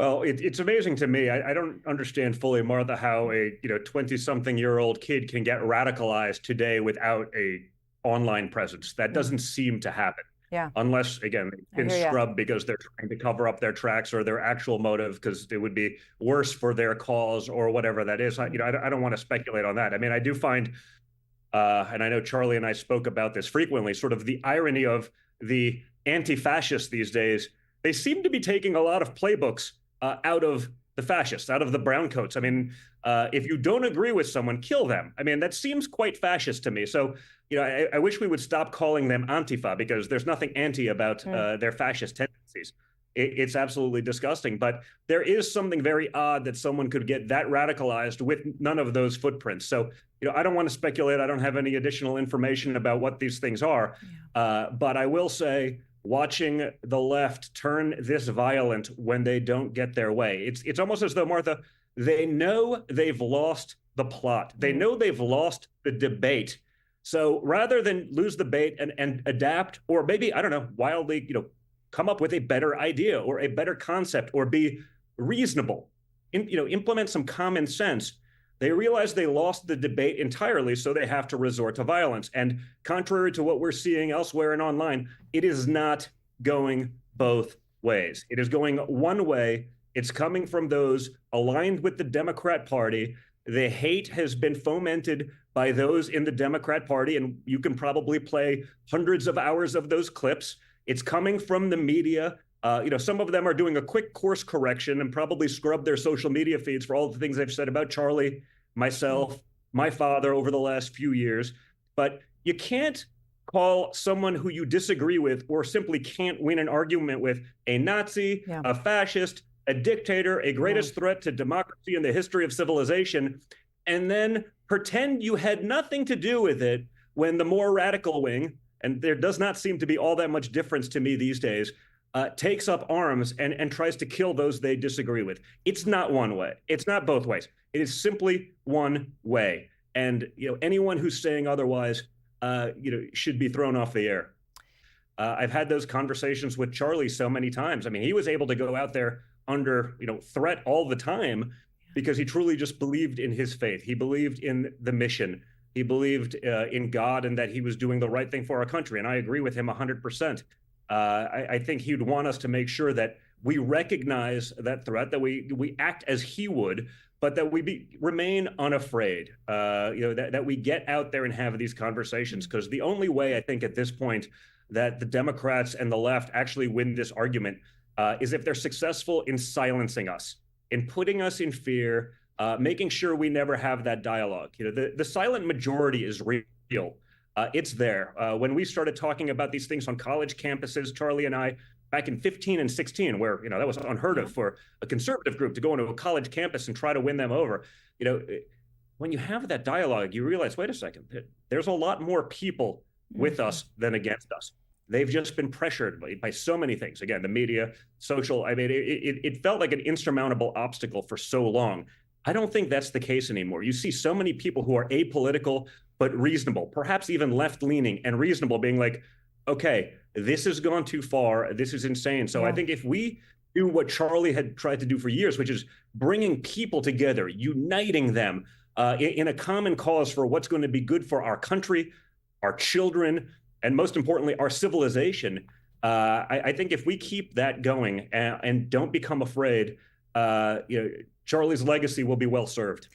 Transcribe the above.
Well, it's amazing to me. I don't understand fully, Martha, how a 20-something-year-old kid can get radicalized today without a online presence. That Mm, doesn't seem to happen, yeah, unless again they've I been hear you. scrubbed because they're trying to cover up their tracks or their actual motive because it would be worse for their cause or whatever that is. I don't want to speculate on that. I mean, I do find and I know Charlie and I spoke about this frequently, sort of the irony of the anti-fascists these days. They seem to be taking a lot of playbooks out of the fascists, out of the browncoats. I mean, if you don't agree with someone, kill them. I mean, that seems quite fascist to me. So, I wish we would stop calling them Antifa because there's nothing anti about Mm, their fascist tendencies. It's absolutely disgusting. But there is something very odd that someone could get that radicalized with none of those footprints. So, I don't want to speculate. I don't have any additional information about what these things are. yeah. But I will say, watching the left turn this violent when they don't get their way, it's almost as though, Martha, they know they've lost the plot. They Mm, know they've lost the debate. So rather than lose the debate and adapt, or maybe, I don't know, wildly, come up with a better idea or a better concept or be reasonable, implement some common sense. They realize they lost the debate entirely, so they have to resort to violence. And contrary to what we're seeing elsewhere and online, it is not going both ways. It is going one way. It's coming from those aligned with the Democrat Party. The hate has been fomented by those in the Democrat Party, and you can probably play hundreds of hours of those clips. It's coming from the media. Some of them are doing a quick course correction and probably scrub their social media feeds for all the things they've said about Charlie, mm, myself, my father over the last few years. But you can't call someone who you disagree with or simply can't win an argument with a Nazi, yeah. a fascist, a dictator, a Yeah. greatest threat to democracy in the history of civilization, and then pretend you had nothing to do with it when the more radical wing, and there does not seem to be all that much difference to me these days, takes up arms and tries to kill those they disagree with. It's not one way. It's not both ways. It is simply one way. And anyone who's saying otherwise, should be thrown off the air. I've had those conversations with Charlie so many times. I mean, he was able to go out there under threat all the time because he truly just believed in his faith. He believed in the mission. He believed in God and that he was doing the right thing for our country. And I agree with him 100%. I think he'd want us to make sure that we recognize that threat, that we act as he would, but that we remain unafraid. That we get out there and have these conversations, because the only way I think at this point that the Democrats and the left actually win this argument is if they're successful in silencing us, in putting us in fear, making sure we never have that dialogue. The silent majority is real. It's there. When we started talking about these things on college campuses, Charlie and I, back in 15 and 16, where that was unheard Yeah. of for a conservative group to go into a college campus and try to win them over. When you have that dialogue, you realize, wait a second, there's a lot more people with us than against us. They've just been pressured by so many things. Again, the media, social. I mean, it felt like an insurmountable obstacle for so long. I don't think that's the case anymore. You see so many people who are apolitical but reasonable, perhaps even left-leaning and reasonable, being like, okay, this has gone too far. This is insane. So I Yeah. think if we do what Charlie had tried to do for years, which is bringing people together, uniting them in a common cause for what's going to be good for our country, our children, and most importantly, our civilization, I think if we keep that going and don't become afraid, Charlie's legacy will be well served.